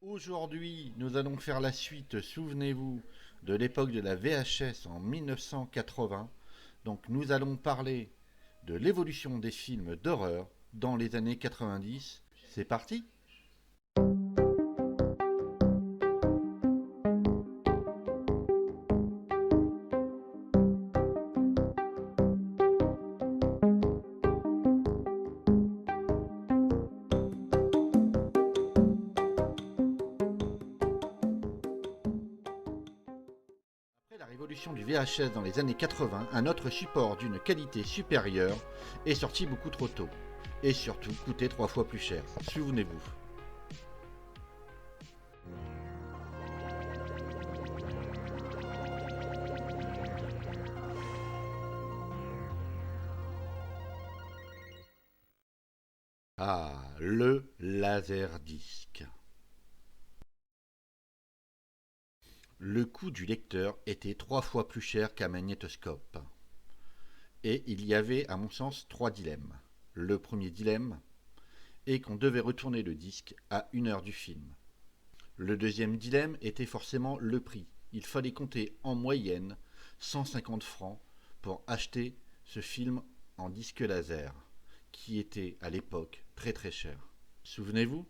Aujourd'hui, nous allons faire la suite, souvenez-vous, de l'époque de la VHS en 1980. Donc nous allons parler de l'évolution des films d'horreur dans les années 90. C'est parti. Après la révolution du VHS dans les années 80, un autre support d'une qualité supérieure est sorti beaucoup trop tôt. Et surtout coûtait 3 fois plus cher. Souvenez-vous. Ah, le Laserdisc. Le coût du lecteur était 3 fois plus cher qu'un magnétoscope. Et il y avait, à mon sens, 3 dilemmes. Le premier dilemme est qu'on devait retourner le disque à 1 heure du film. Le deuxième dilemme était forcément le prix. Il fallait compter en moyenne 150 francs pour acheter ce film en disque laser, qui était à l'époque très très cher. Souvenez-vous,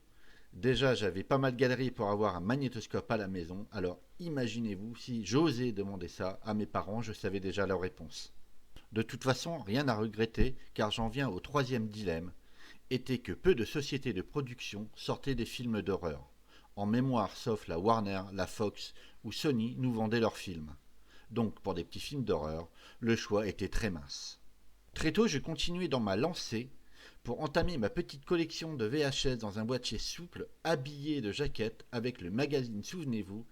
déjà j'avais pas mal galéré pour avoir un magnétoscope à la maison, alors imaginez-vous si j'osais demander ça à mes parents, je savais déjà leur réponse. De toute façon, rien à regretter, car j'en viens au troisième dilemme, était que peu de sociétés de production sortaient des films d'horreur. En mémoire, sauf la Warner, la Fox ou Sony nous vendaient leurs films. Donc, pour des petits films d'horreur, le choix était très mince. Très tôt, je continuais dans ma lancée pour entamer ma petite collection de VHS dans un boîtier souple, habillé de jaquettes, avec le magazine Souvenez-vous.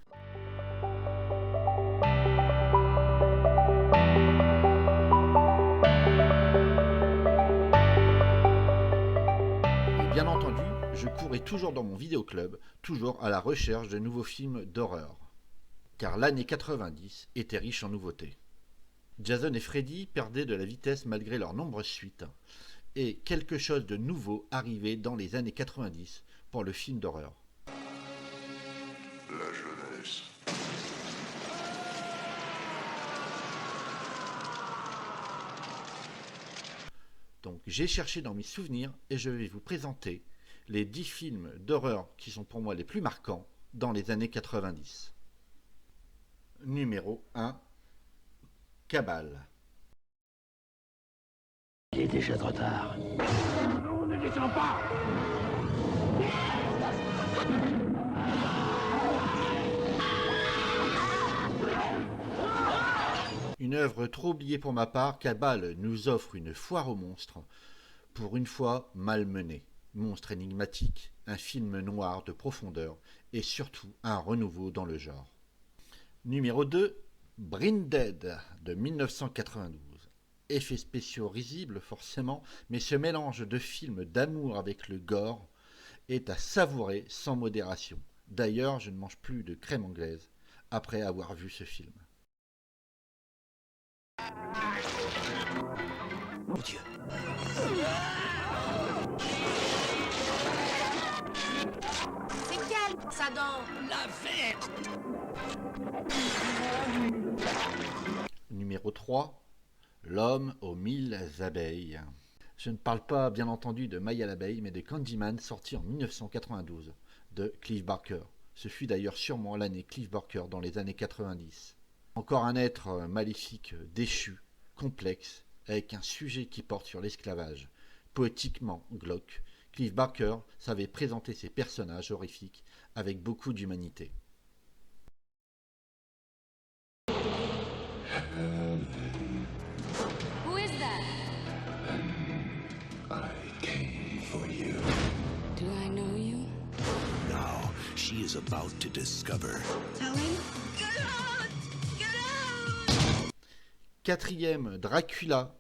Et bien entendu, je courais toujours dans mon vidéoclub, toujours à la recherche de nouveaux films d'horreur. Car l'année 90 était riche en nouveautés. Jason et Freddy perdaient de la vitesse malgré leurs nombreuses suites, et quelque chose de nouveau arrivait dans les années 90 pour le film d'horreur. La jeunesse. Donc j'ai cherché dans mes souvenirs et je vais vous présenter les 10 films d'horreur qui sont pour moi les plus marquants dans les années 90. Numéro 1, Cabal. Il est déjà trop tard. On ne descend pas. Une œuvre trop oubliée pour ma part, Cabal nous offre une foire aux monstres, pour une fois mal menée. Monstre énigmatique, un film noir de profondeur et surtout un renouveau dans le genre. Numéro 2, Brain Dead de 1992. Effets spéciaux risibles forcément, mais ce mélange de films d'amour avec le gore est à savourer sans modération. D'ailleurs, je ne mange plus de crème anglaise après avoir vu ce film. Mon Dieu. C'est quelle, ça, dent? La verte. Numéro 3, L'homme aux 1000 abeilles. Je ne parle pas bien entendu de Maya l'abeille, mais de Candyman sorti en 1992 de Clive Barker. Ce fut d'ailleurs sûrement l'année Clive Barker dans les années 90. Encore un être maléfique, déchu, complexe, avec un sujet qui porte sur l'esclavage. Poétiquement glauque, Clive Barker savait présenter ses personnages horrifiques avec beaucoup d'humanité. Who is that? I came for you. Do I know you? Now she is about to discover. Tell him. Get out! Get out! Quatrième, Dracula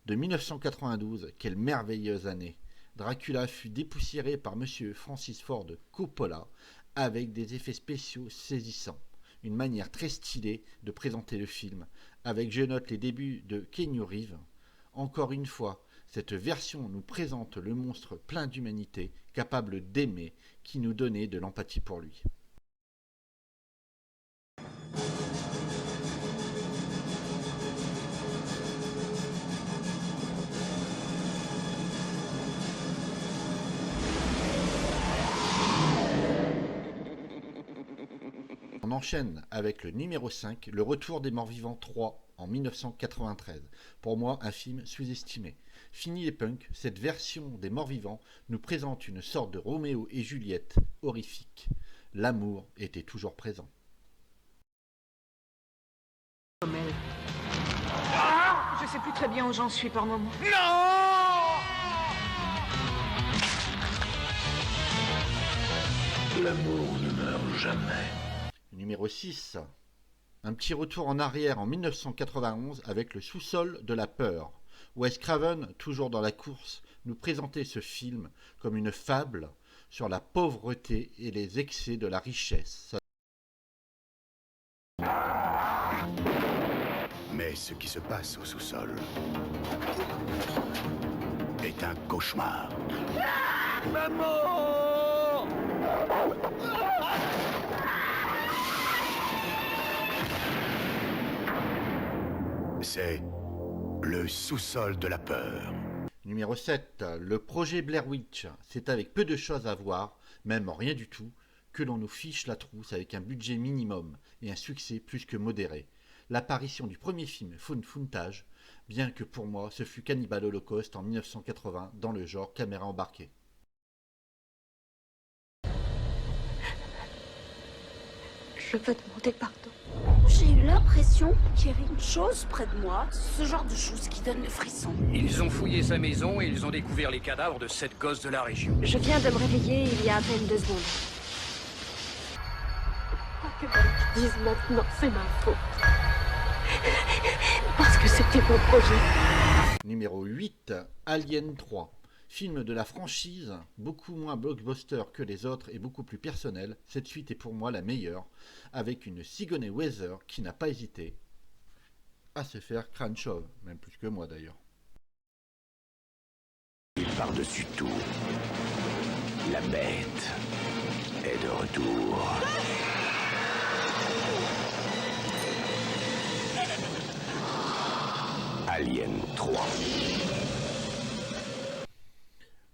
de 1992. Quelle merveilleuse année! Dracula fut dépoussiéré par Monsieur Francis Ford Coppola avec des effets spéciaux saisissants. Une manière très stylée de présenter le film, avec je note les débuts de Keanu Reeves. Encore une fois, Cette version nous présente le monstre plein d'humanité, capable d'aimer, qui nous donnait de l'empathie pour lui. On enchaîne avec le numéro 5, Le Retour des Morts-Vivants 3 en 1993. Pour moi, un film sous-estimé. Fini les punks, cette version des Morts-Vivants nous présente une sorte de Roméo et Juliette horrifique. L'amour était toujours présent. Je sais plus très bien où j'en suis par moment. L'amour ne meurt jamais. Numéro 6. Un petit retour en arrière en 1991 avec Le Sous-sol de la peur. Wes Craven, toujours dans la course, nous présentait ce film comme une fable sur la pauvreté et les excès de la richesse. Mais ce qui se passe au sous-sol est un cauchemar. C'est le sous-sol de la peur. Numéro 7. Le projet Blair Witch. C'est avec peu de choses à voir, même rien du tout, que l'on nous fiche la trousse avec un budget minimum et un succès plus que modéré. L'apparition du premier film Found Footage, bien que pour moi ce fut Cannibal Holocaust en 1980 dans le genre caméra embarquée. Je veux demander pardon. J'ai eu l'impression qu'il y avait une chose près de moi, ce genre de chose qui donne le frisson. Ils ont fouillé sa maison et ils ont découvert les cadavres de 7 gosses de la région. Je viens de me réveiller il y a à peine 2 secondes. Quoi que je dise maintenant, c'est ma faute. Parce que c'était mon projet. Numéro 8. Alien 3. Film de la franchise, beaucoup moins blockbuster que les autres et beaucoup plus personnel, cette suite est pour moi la meilleure, avec une Sigourney Weaver qui n'a pas hésité à se faire crâne chauve, même plus que moi d'ailleurs. Et par-dessus tout, la bête est de retour. Alien 3.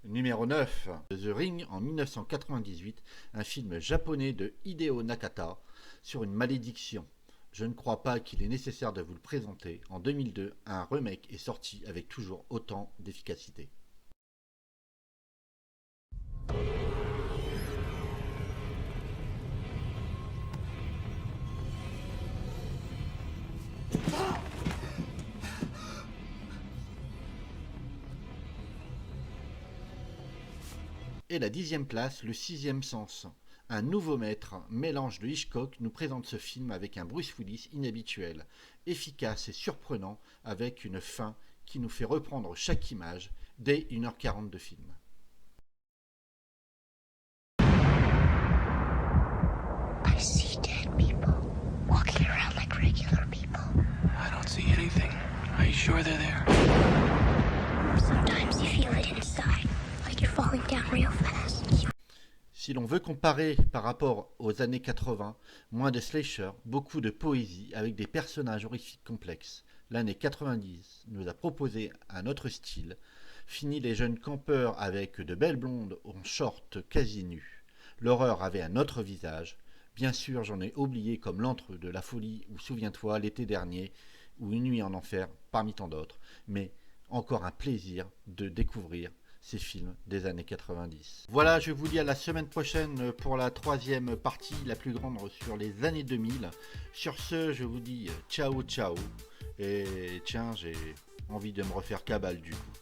Numéro 9. The Ring en 1998, un film japonais de Hideo Nakata sur une malédiction. Je ne crois pas qu'il est nécessaire de vous le présenter. En 2002, un remake est sorti avec toujours autant d'efficacité. Et la 10e place, Le Sixième Sens. Un nouveau maître, mélange de Hitchcock, nous présente ce film avec un Bruce Willis inhabituel, efficace et surprenant, avec une fin qui nous fait reprendre chaque image dès 1h40 de film. I see dead people walking around like regular people. I don't see anything. Are you sure they're there? Sometimes you feel it inside, like you're falling down real fast. Si l'on veut comparer par rapport aux années 80, moins de slasher, beaucoup de poésie avec des personnages horrifiques complexes. L'année 90 nous a proposé un autre style. Fini les jeunes campeurs avec de belles blondes en short quasi nus. L'horreur avait un autre visage. Bien sûr, j'en ai oublié comme L'Antre de la folie ou Souviens-toi l'été dernier ou Une nuit en enfer parmi tant d'autres. Mais encore un plaisir de découvrir ces films des années 90. Voilà, je vous dis à la semaine prochaine pour la 3e partie, la plus grande sur les années 2000. Sur ce, je vous dis ciao ciao. Et tiens, j'ai envie de me refaire Cabal du coup.